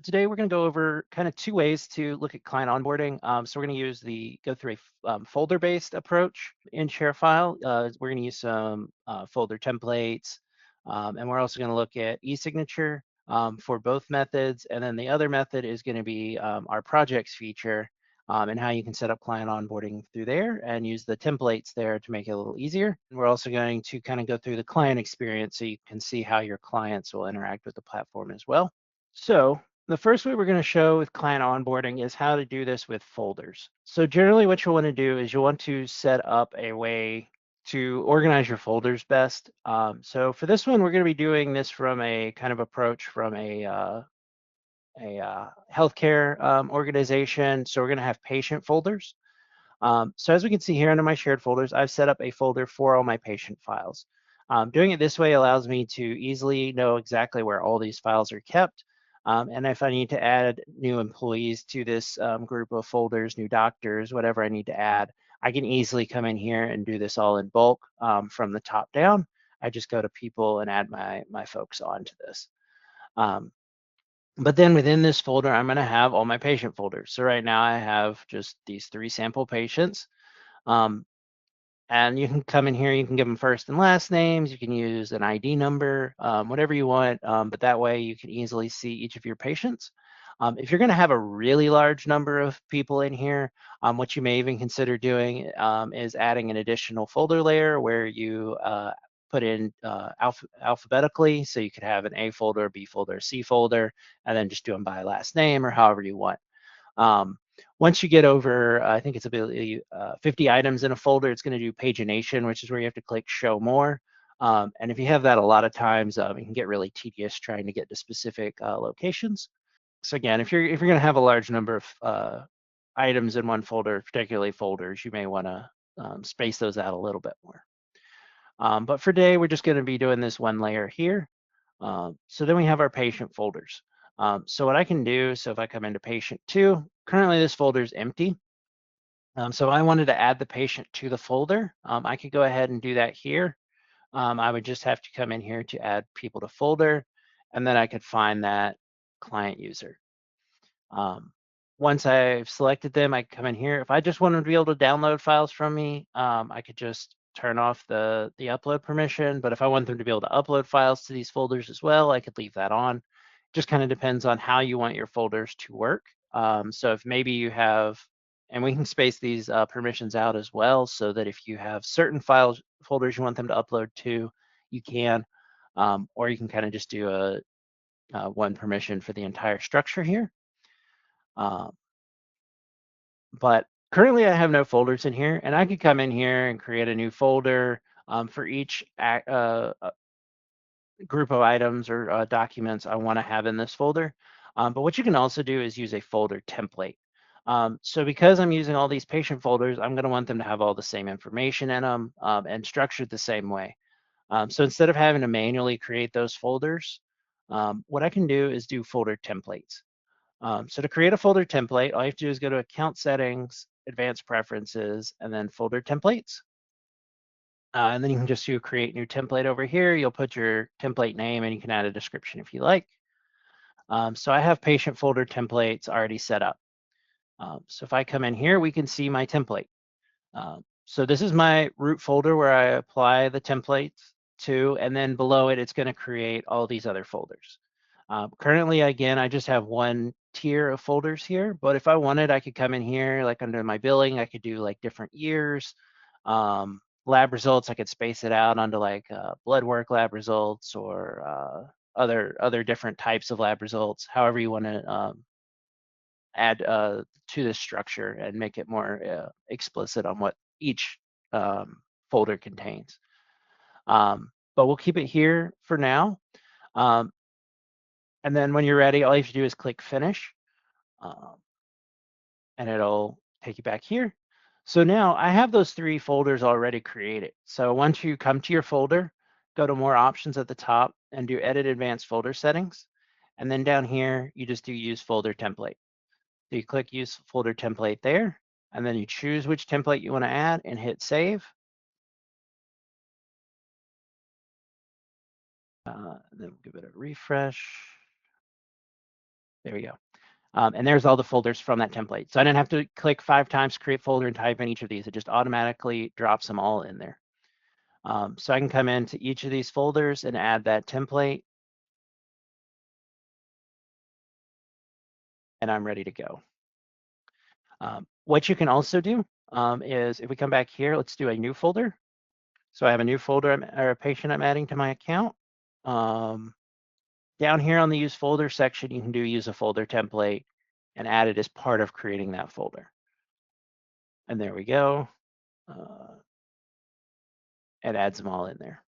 Today, we're going to go over kind of two ways to look at client onboarding. So we're going to go through a folder-based approach in ShareFile. We're going to use some folder templates, and we're also going to look at e-signature for both methods. And then the other method is going to be our projects feature and how you can set up client onboarding through there and use the templates there to make it a little easier. And we're also going to kind of go through the client experience so you can see how your clients will interact with the platform as well. So the first way we're going to show with client onboarding is how to do this with folders. So generally what you'll want to do is you'll want to set up a way to organize your folders best. So for this one, we're going to be doing this from a kind of approach from a healthcare organization. So we're going to have patient folders. So as we can see here under my shared folders, I've set up a folder for all my patient files. Doing it this way allows me to easily know exactly where all these files are kept. And if I need to add new employees to this group of folders, new doctors, whatever I need to add, I can easily come in here and do this all in bulk from the top down. I just go to people and add my folks onto this. But then within this folder, I'm going to have all my patient folders. So right now I have just these 3 sample patients. And you can come in here, you can give them first and last names, you can use an ID number, whatever you want, but that way you can easily see each of your patients. If you're going to have a really large number of people in here, what you may even consider doing is adding an additional folder layer where you put in alphabetically, so you could have an A folder, B folder, C folder, and then just do them by last name or however you want. Once you get over, I think it's about 50 items in a folder, it's going to do pagination, which is where you have to click show more. And if you have that a lot of times, it can get really tedious trying to get to specific locations. So again, if you're going to have a large number of items in one folder, particularly folders, you may want to space those out a little bit more. But for today, we're just going to be doing this one layer here. So then we have our patient folders. So what I can do, so if I come into patient 2, currently this folder is empty. So I wanted to add the patient to the folder. I could go ahead and do that here. I would just have to come in here to add people to folder, and then I could find that client user. Once I've selected them, I come in here. If I just wanted to be able to download files from me, I could just turn off the upload permission. But if I want them to be able to upload files to these folders as well, I could leave that on. Just kind of depends on how you want your folders to work. So if maybe you have, and we can space these permissions out as well, so that if you have certain folders you want them to upload to, you can, or you can kind of just do a one permission for the entire structure here. But currently I have no folders in here, and I could come in here and create a new folder for each group of items or documents I want to have in this folder. But what you can also do is use a folder template. So because I'm using all these patient folders, I'm going to want them to have all the same information in them and structured the same way. So instead of having to manually create those folders, what I can do is do folder templates. So to create a folder template, all you have to do is go to Account Settings, Advanced Preferences, and then Folder Templates. And then you can just do Create New Template over here. You'll put your template name and you can add a description if you like. So I have patient folder templates already set up. So if I come in here, we can see my template. So this is my root folder where I apply the templates to, and then below it, it's going to create all these other folders. Currently, again, I just have one tier of folders here, but if I wanted, I could come in here, like under my billing, I could do like different years. Lab results, I could space it out onto like blood work lab results or other different types of lab results, however you want to add to this structure and make it more explicit on what each folder contains. But we'll keep it here for now. And then when you're ready, all you have to do is click Finish, and it'll take you back here. So now I have those 3 folders already created. So once you come to your folder, go to More Options at the top and do Edit Advanced Folder Settings. And then down here, you just do Use Folder Template. So you click Use Folder Template there, and then you choose which template you want to add and hit Save. Then we'll give it a refresh. There we go. And there's all the folders from that template. So I didn't have to click 5 times, create folder, and type in each of these. It just automatically drops them all in there. So I can come into each of these folders and add that template, and I'm ready to go. What you can also do is if we come back here, let's do a new folder. So I have a new folder or a patient I'm adding to my account. Down here on the use folder section, you can do use a folder template and add it as part of creating that folder. And there we go. It adds them all in there.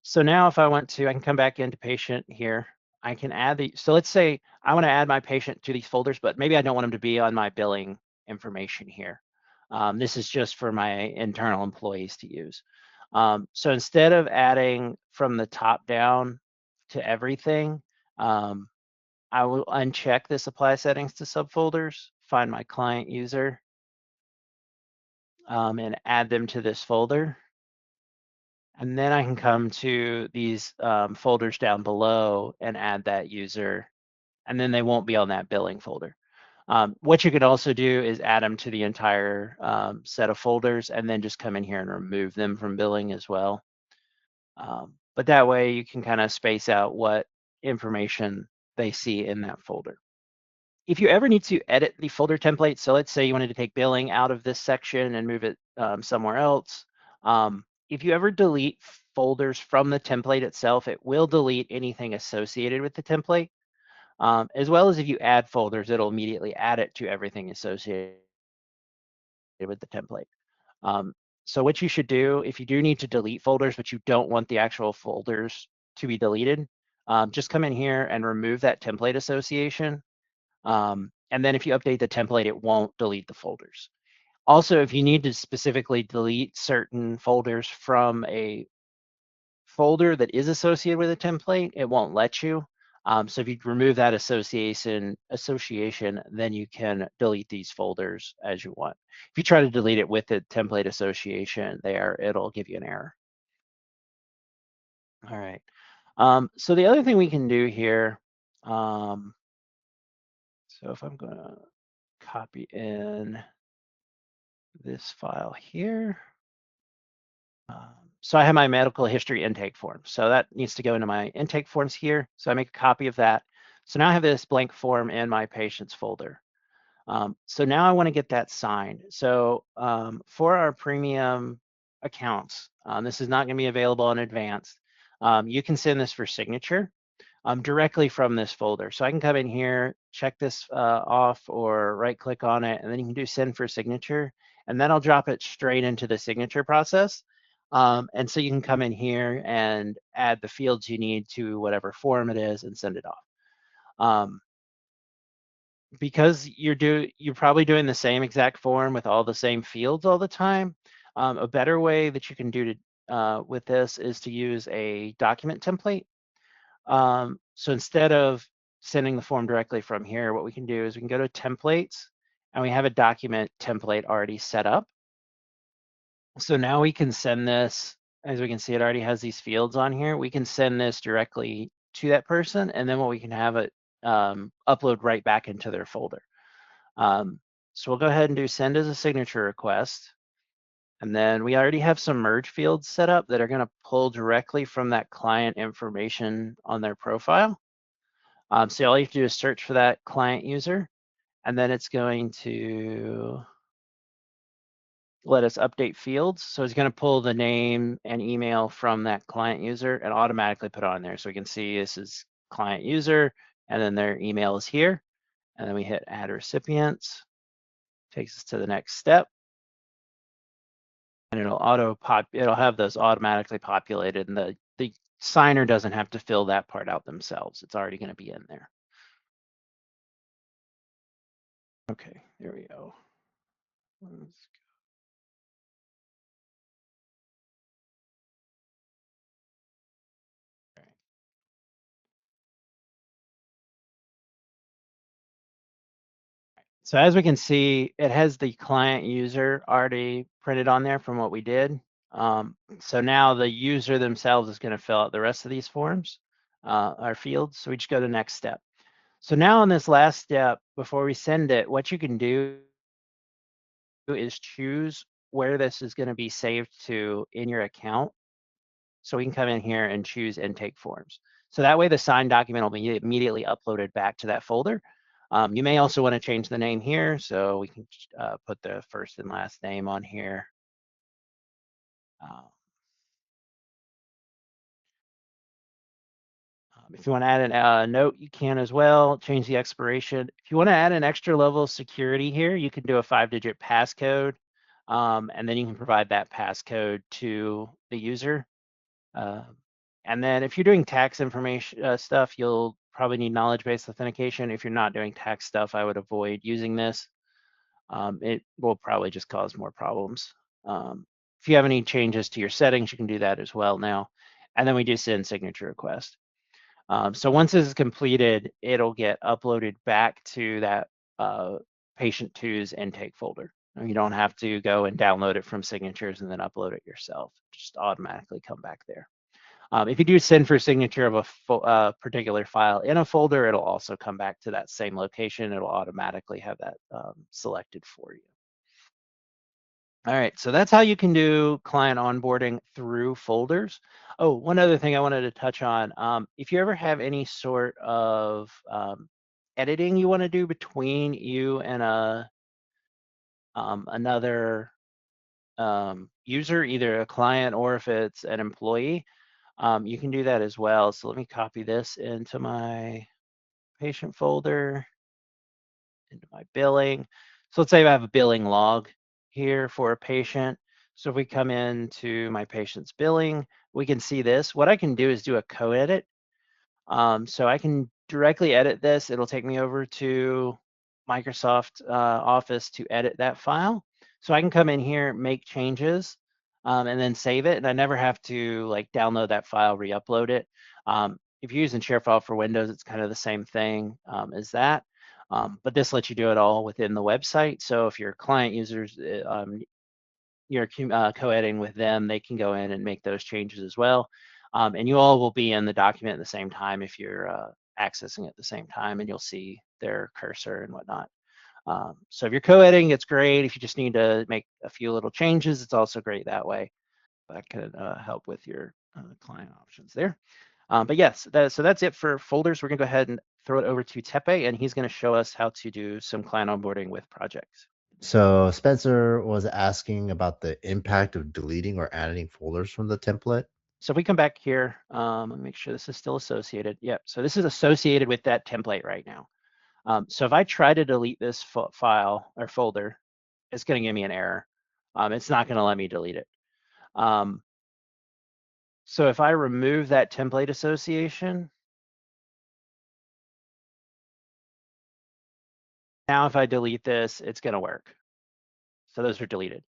So now if I want to, I can come back into patient here. I can add so let's say I want to add my patient to these folders, but maybe I don't want them to be on my billing information here. This is just for my internal employees to use. So instead of adding from the top down to everything, I will uncheck this apply settings to subfolders, find my client user, and add them to this folder. And then I can come to these folders down below and add that user, and then they won't be on that billing folder. What you could also do is add them to the entire set of folders and then just come in here and remove them from billing as well. But that way you can kind of space out what information they see in that folder. If you ever need to edit the folder template, so let's say you wanted to take billing out of this section and move it somewhere else, if you ever delete folders from the template itself, it will delete anything associated with the template. As well as if you add folders, it'll immediately add it to everything associated with the template. So what you should do, if you do need to delete folders, but you don't want the actual folders to be deleted, just come in here and remove that template association. And then if you update the template, it won't delete the folders. Also, if you need to specifically delete certain folders from a folder that is associated with a template, it won't let you. So if you remove that association, then you can delete these folders as you want. If you try to delete it with the template association there, it'll give you an error. All right. So the other thing we can do here, so if I'm going to copy in this file here. So I have my medical history intake form. So that needs to go into my intake forms here. So I make a copy of that. So now I have this blank form in my patients folder. So now I want to get that signed. So for our premium accounts, this is not going to be available in advance. You can send this for signature directly from this folder. So I can come in here, check this off or right click on it, and then you can do send for signature, and then I'll drop it straight into the signature process. And so you can come in here and add the fields you need to whatever form it is and send it off. Because you're probably doing the same exact form with all the same fields all the time, a better way that you can do with this is to use a document template. So instead of sending the form directly from here, what we can do is we can go to templates and we have a document template already set up. So now we can send this, as we can see, it already has these fields on here. We can send this directly to that person, and then what we can have it upload right back into their folder. So we'll go ahead and do send as a signature request. And then we already have some merge fields set up that are going to pull directly from that client information on their profile. So all you have to do is search for that client user, and then it's going to let us update fields. So it's going to pull the name and email from that client user and automatically put on there. So we can see this is client user, and then their email is here. And then we hit add recipients, takes us to the next step. And it'll have those automatically populated, and the signer doesn't have to fill that part out themselves. It's already going to be in there. Okay, there we go. So as we can see, it has the client user already printed on there from what we did. So now the user themselves is going to fill out the rest of these forms, our fields. So we just go to the next step. So now on this last step, before we send it, what you can do is choose where this is going to be saved to in your account. So we can come in here and choose intake forms. So that way the signed document will be immediately uploaded back to that folder. You may also want to change the name here. So we can put the first and last name on here. If you want to add a note, you can as well. Change the expiration. If you want to add an extra level of security here, you can do a 5-digit passcode, and then you can provide that passcode to the user. Uh, and then if you're doing tax information stuff, you'll probably need knowledge-based authentication. If you're not doing tax stuff, I would avoid using this. It will probably just cause more problems. If you have any changes to your settings, you can do that as well now. And then we do send signature request. So once this is completed, it'll get uploaded back to that patient two's intake folder. You don't have to go and download it from signatures and then upload it yourself. Just automatically come back there. If you do send for signature of a particular file in a folder, it'll also come back to that same location. It'll automatically have that selected for you. All right, so that's how you can do client onboarding through folders. Oh, one other thing I wanted to touch on. If you ever have any sort of editing you want to do between you and another user, either a client or if it's an employee, you can do that as well. So let me copy this into my patient folder, into my billing. So let's say I have a billing log here for a patient. So if we come into my patient's billing, we can see this. What I can do is do a co-edit. So I can directly edit this. It'll take me over to Microsoft Office to edit that file. So I can come in here, make changes, and then save it. And I never have to like download that file, re-upload it. If you're using ShareFile for Windows, it's kind of the same thing as that. But this lets you do it all within the website. So if your client users, you're co-editing with them, they can go in and make those changes as well. And you all will be in the document at the same time if you're accessing it at the same time, and you'll see their cursor and whatnot. So if you're co-editing, it's great. If you just need to make a few little changes, it's also great that way. That could help with your client options there. But yes, so that's it for folders. We're gonna go ahead and throw it over to Tepe, and he's gonna show us how to do some client onboarding with projects. So Spencer was asking about the impact of deleting or adding folders from the template. So if we come back here, let me make sure this is still associated. Yep, so this is associated with that template right now. So if I try to delete this file or folder, it's gonna give me an error. It's not gonna let me delete it. So if I remove that template association, now if I delete this, it's gonna work. So those are deleted.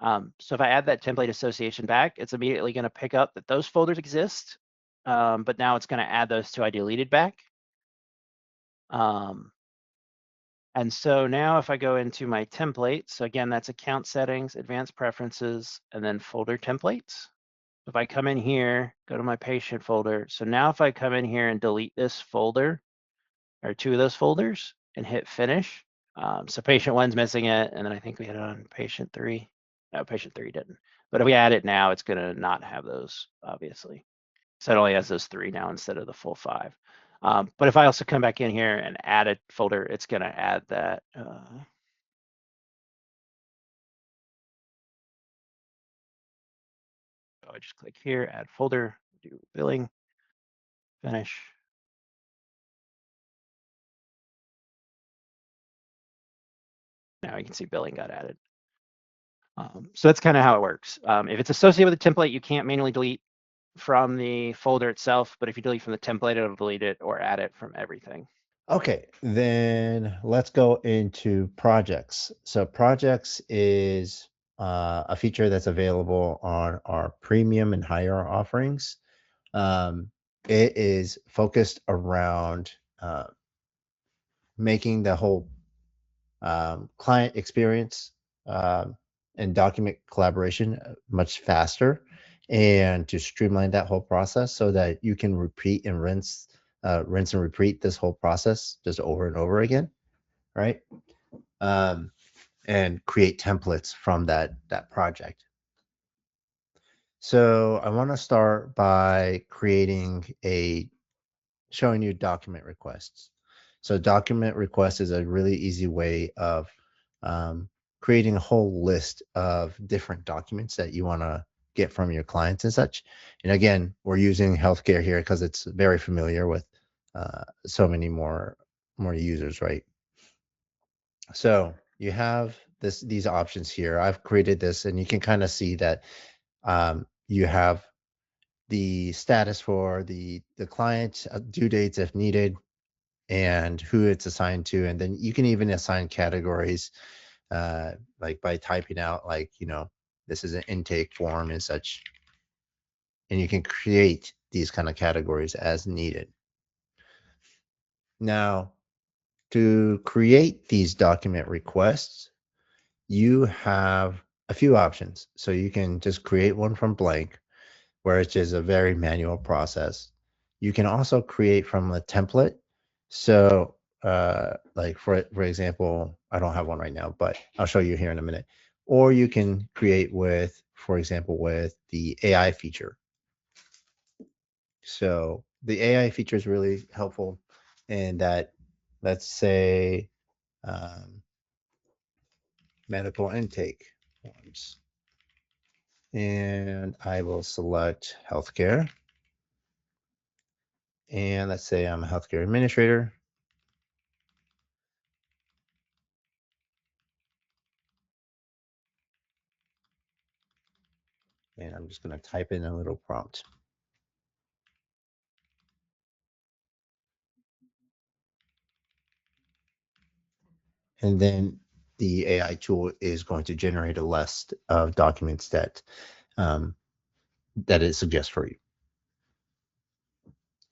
So if I add that template association back, it's immediately gonna pick up that those folders exist, but now it's gonna add those two I deleted back. And so now if I go into my templates, so again, that's account settings, advanced preferences, and then folder templates. If I come in here, go to my patient folder. So now if I come in here and delete this folder or two of those folders and hit finish. So patient one's missing it. And then I think we had it on patient three. No, patient three didn't. But if we add it now, it's gonna not have those, obviously. So it only has those three now instead of the full five. But if I also come back in here and add a folder, it's gonna add that. So I just click here, add folder, do billing, finish. Now you can see billing got added. So that's kind of how it works. If it's associated with a template, you can't manually delete from the folder itself, but if you delete from the template, it'll delete it or add it from everything. Okay, then let's go into projects. So projects is a feature that's available on our premium and higher offerings. It is focused around making the whole client experience and document collaboration much faster, and to streamline that whole process so that you can repeat and rinse and repeat this whole process just over and over again, right? Um, and create templates from that project. So I want to start by showing you document requests. So document request is a really easy way of um, creating a whole list of different documents that you want to get from your clients and such. And again, we're using healthcare here because it's very familiar with so many more users, right? So you have these options here. I've created this, and you can kind of see that you have the status for the client, due dates if needed, and who it's assigned to. And then you can even assign categories, like by typing out, like, this is an intake form and such. And you can create these kind of categories as needed. Now, to create these document requests, you have a few options. So you can just create one from blank, where it's just a very manual process. You can also create from a template. So, like for example, I don't have one right now, but I'll show you here in a minute. Or you can create with, for example, with the AI feature. So the AI feature is really helpful in that, let's say, um, medical intake forms. And I will select healthcare. And let's say I'm a healthcare administrator. And I'm just going to type in a little prompt. And then the AI tool is going to generate a list of documents that it suggests for you.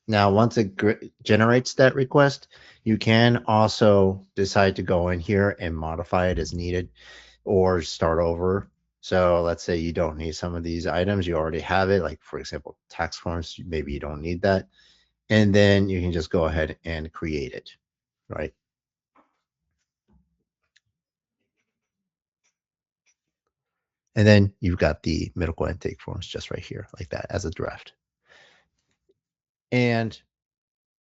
Now, once it generates that request, you can also decide to go in here and modify it as needed or start over. So let's say you don't need some of these items, you already have it, like for example, tax forms, maybe you don't need that. And then you can just go ahead and create it, right? And then you've got the medical intake forms just right here, like that, as a draft. And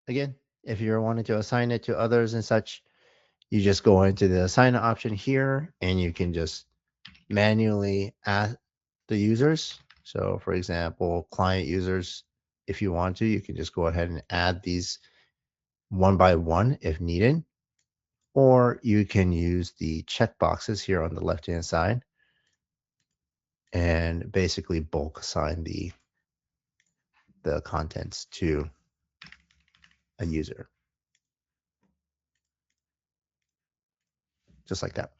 again, if you're wanting to assign it to others and such, you just go into the assign option here, and you can just manually add the users. So for example, client users, if you want to, you can just go ahead and add these one by one if needed. Or you can use the checkboxes here on the left-hand side and basically bulk assign the contents to a user, just like that.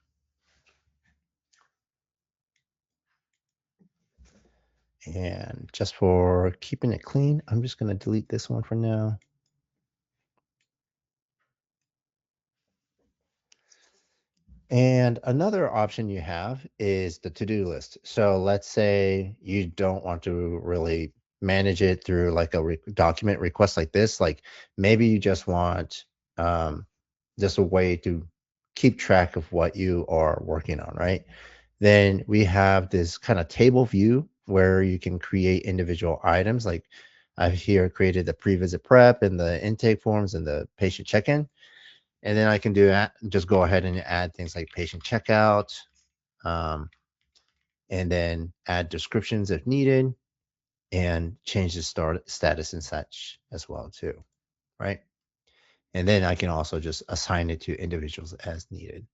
And just for keeping it clean, I'm just going to delete this one for now. And another option you have is the to-do list. So let's say you don't want to really manage it through like a document request like this. Like maybe you just want just a way to keep track of what you are working on, right? Then we have this kind of table view where you can create individual items. Like I've here created the pre-visit prep and the intake forms and the patient check-in. And then I can just go ahead and add things like patient checkout, um, and then add descriptions if needed, and change the status and such as well too, right? And then I can also just assign it to individuals as needed.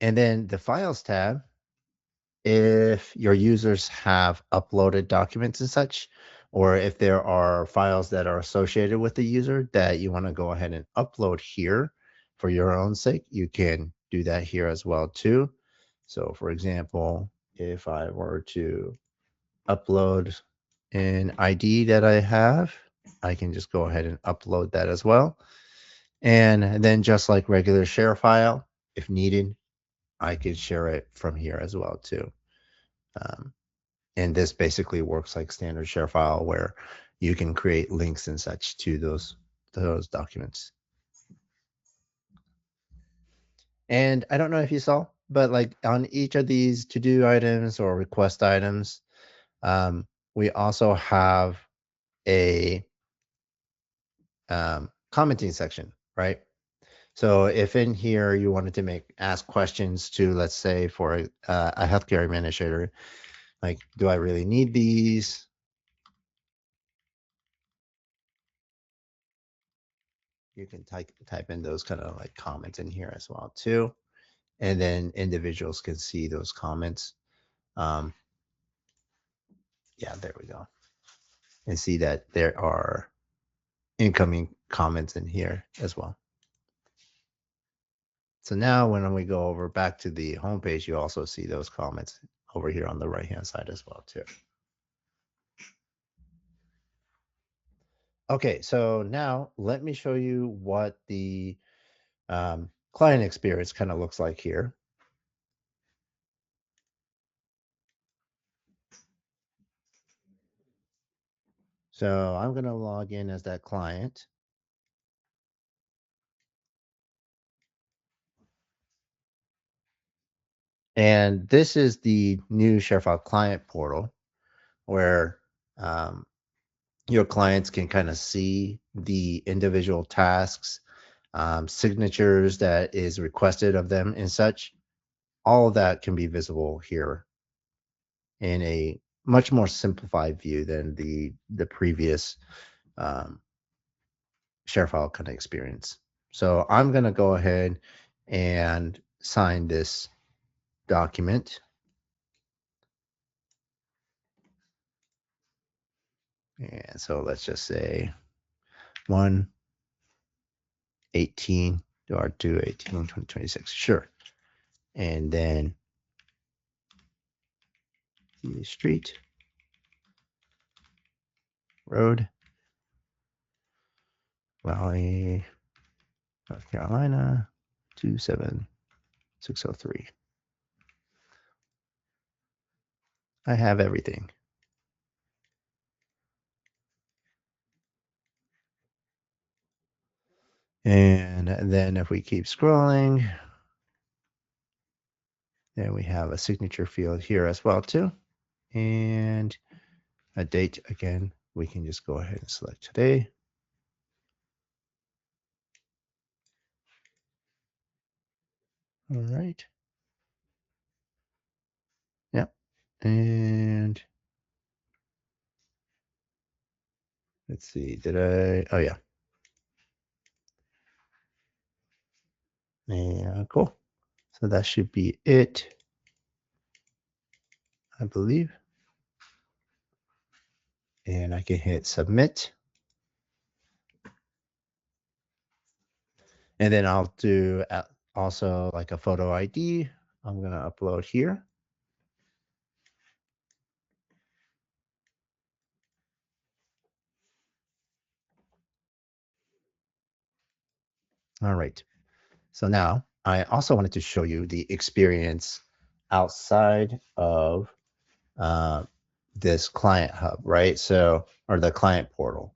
And then the files tab, if your users have uploaded documents and such, or if there are files that are associated with the user that you want to go ahead and upload here for your own sake, you can do that here as well too. So for example, if I were to upload an ID that I have, I can just go ahead and upload that as well. And then just like regular ShareFile, if needed, I could share it from here as well too. And this basically works like standard ShareFile where you can create links and such to those documents. And I don't know if you saw, but like on each of these to-do items or request items, we also have a commenting section, right? So if in here you wanted to ask questions to, let's say, for a healthcare administrator, like, do I really need these? You can type in those kind of like comments in here as well too, and then individuals can see those comments. Yeah, there we go, and see that there are incoming comments in here as well. So now when we go over back to the homepage, you also see those comments over here on the right hand side as well too. Okay, so now let me show you what the client experience kind of looks like here. So I'm going to log in as that client. And this is the new ShareFile client portal where your clients can kind of see the individual tasks, signatures that is requested of them and such. All of that can be visible here in a much more simplified view than the previous ShareFile kind of experience. So I'm going to go ahead and sign this document. And so let's just say 1/18 or 2/18/2026. Sure. And then the street, road, Valley, North Carolina, 27603. I have everything. And then if we keep scrolling, then we have a signature field here as well too. And a date again, we can just go ahead and select today. All right. Yep. And let's see, oh yeah. Yeah, cool. So that should be it, I believe. And I can hit submit. And then I'll do also like a photo ID. I'm going to upload here. All right. So now I also wanted to show you the experience outside of this client hub, right? So, or the client portal.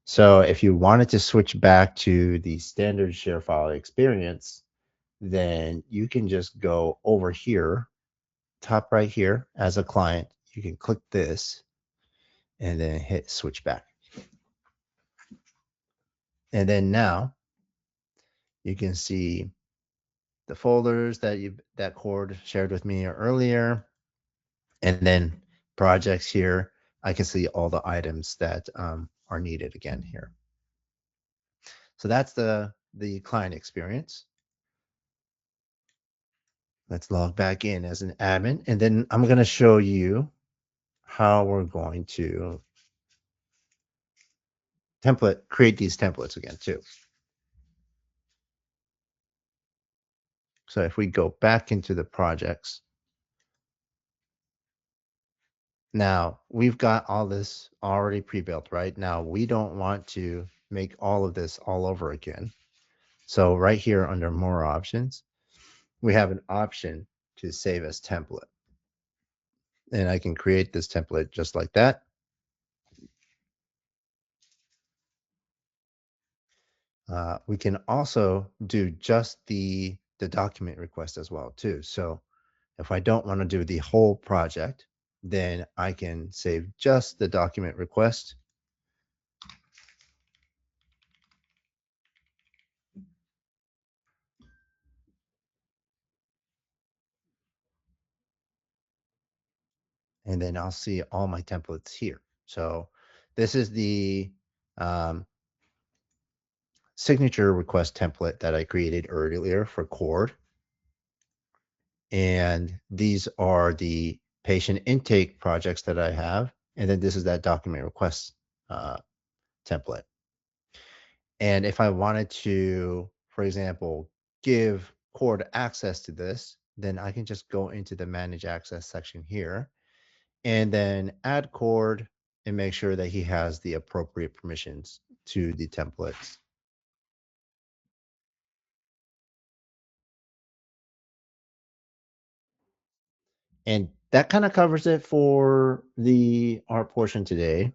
So if you wanted to switch back to the standard ShareFile experience, then you can just go over here, top right here as a client. You can click this and then hit switch back. And then now you can see the folders that Cord shared with me earlier. And then projects here, I can see all the items that are needed again here. So that's the client experience. Let's log back in as an admin. And then I'm going to show you how we're going to create these templates again too. So if we go back into the projects, now we've got all this already pre-built, right? Now we don't want to make all of this all over again. So right here under more options, we have an option to save as template. And I can create this template just like that. We can also do just the document request as well too. So if I don't want to do the whole project, then I can save just the document request. And then I'll see all my templates here. So this is the signature request template that I created earlier for Cord. And these are the patient intake projects that I have. And then this is that document request template. And if I wanted to, for example, give Cord access to this, then I can just go into the manage access section here and then add Cord and make sure that he has the appropriate permissions to the templates. And that kind of covers it for the art portion today.